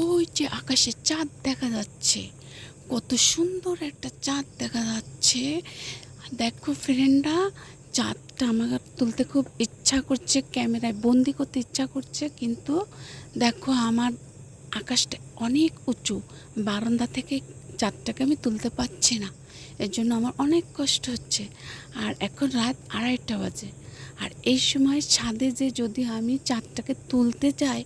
ওই যে আকাশে চাঁদ দেখা যাচ্ছে, কত সুন্দর একটা চাঁদ দেখা যাচ্ছে। দেখো ফ্রেন্ডরা, চাঁদটা আমার তুলতে খুব ইচ্ছা করছে, ক্যামেরায় বন্দি করতে ইচ্ছা করছে, কিন্তু দেখো আমার আকাশটা অনেক উঁচু, বারান্দা থেকে চাঁদটাকে আমি তুলতে পারছি না। এর জন্য আমার অনেক কষ্ট হচ্ছে। আর এখন রাত 2:30 বাজে, আর এই সময় ছাদে যে যদি আমি চাঁদটাকে তুলতে যাই,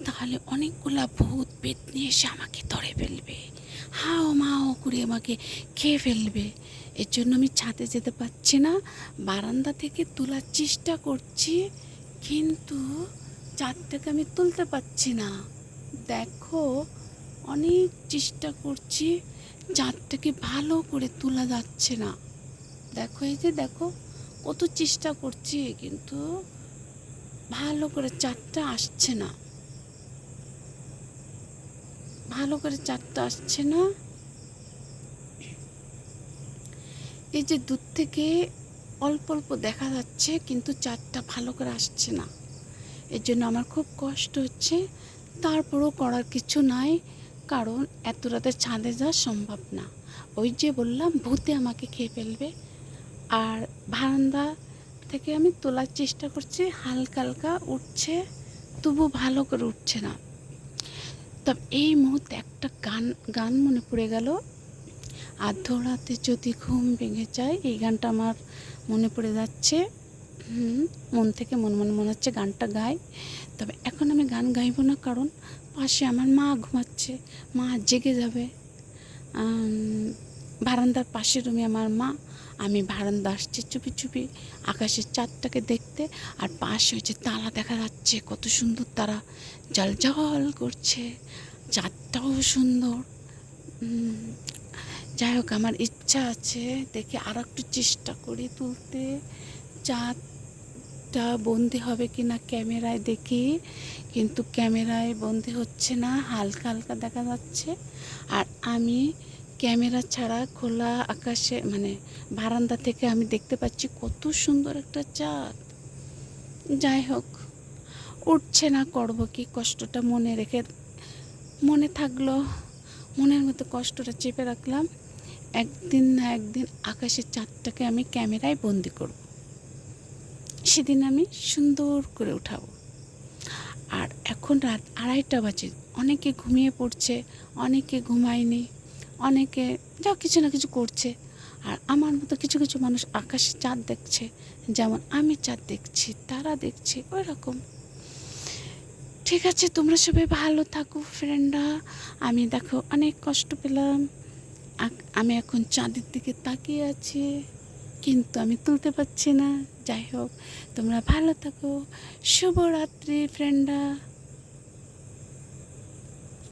তাহলে অনেকগুলা ভূত পেতনি এসে আমাকে ধরে ফেলবে, হাও মাও করে আমাকে খেয়ে ফেলবে। এর জন্য আমি ছাদে যেতে পারছি না, বারান্দা থেকে তোলার চেষ্টা করছি, কিন্তু চাঁদটাকে আমি তুলতে পারছি না। দেখো, অনেক চেষ্টা করছি, চাঁদটাকে ভালো করে তোলা যাচ্ছে না। দেখো, এই যে দেখো, কত চেষ্টা করছি, কিন্তু ভালো করে চাঁদটা আসছে না, ভালো করে চাঁদটা আসছে না। এই যে দূর থেকে অল্প অল্প দেখা যাচ্ছে, কিন্তু চাঁদটা ভালো করে আসছে না। এর জন্য আমার খুব কষ্ট হচ্ছে, তারপরও করার কিছু নাই, কারণ এত রাতে ছাদে যাওয়া সম্ভব না। ওই যে বললাম, ভূতে আমাকে খেয়ে ফেলবে। আর বারান্দা থেকে আমি তোলার চেষ্টা করছি, হালকা হালকা উঠছে, তবু ভালো করে উঠছে না। তবে এই মুহূর্তে একটা গান গান মনে পড়ে গেল, আধো রাতে যদি ঘুম ভেঙে যায়, এই গানটা আমার মনে পড়ে যাচ্ছে। মন থেকে মনে হচ্ছে গানটা গাই। তবে এখন আমি গান গাইব না, কারণ পাশে আমার মা ঘুমাচ্ছে, মা জেগে যাবে। বারান্দার পাশের রুমে আমার মা, আমি বারান্দা আসছি চুপি চুপি আকাশের চাঁদটাকে দেখতে। আর পাশে হচ্ছে তারা দেখা যাচ্ছে, কত সুন্দর তারা জলজল করছে, চাঁদটাও সুন্দর। যাই হোক, আমার ইচ্ছা আছে, দেখি আর একটু চেষ্টা করি তুলতে। চাঁদটা বন্দি হবে কি না ক্যামেরায় দেখি, কিন্তু ক্যামেরায় বন্দি হচ্ছে না, হালকা হালকা দেখা যাচ্ছে। আর আমি ক্যামেরা ছাড়া খোলা আকাশে, মানে বারান্দা থেকে আমি দেখতে পাচ্ছি কত সুন্দর একটা চাঁদ। যাই হোক, উঠছে না, করবো কি, কষ্টটা মনে রেখে মনে থাকলো, মনের মতো কষ্টটা চেপে রাখলাম। একদিন না একদিন আকাশের চাঁদটাকে আমি ক্যামেরায় বন্দি করব, সেদিন আমি সুন্দর করে উঠাবো। আর এখন রাত 2:30 বাজে, অনেকে ঘুমিয়ে পড়ছে, অনেকে ঘুমায়নি, অনেকে যা কিছু না কিছু করছে। আর আমার মতো কিছু কিছু মানুষ আকাশে চাঁদ দেখছে, যেমন আমি চাঁদ দেখছি, তারা দেখছে, ওই রকম। ঠিক আছে, তোমরা সবাই ভালো থাকো ফ্রেন্ডরা। আমি দেখো অনেক কষ্ট পেলাম, আমি এখন চাঁদের দিকে তাকিয়ে আছি, কিন্তু আমি তুলতে পারছি না। যাই হোক, তোমরা ভালো থাকো। শুভরাত্রি ফ্রেন্ডরা।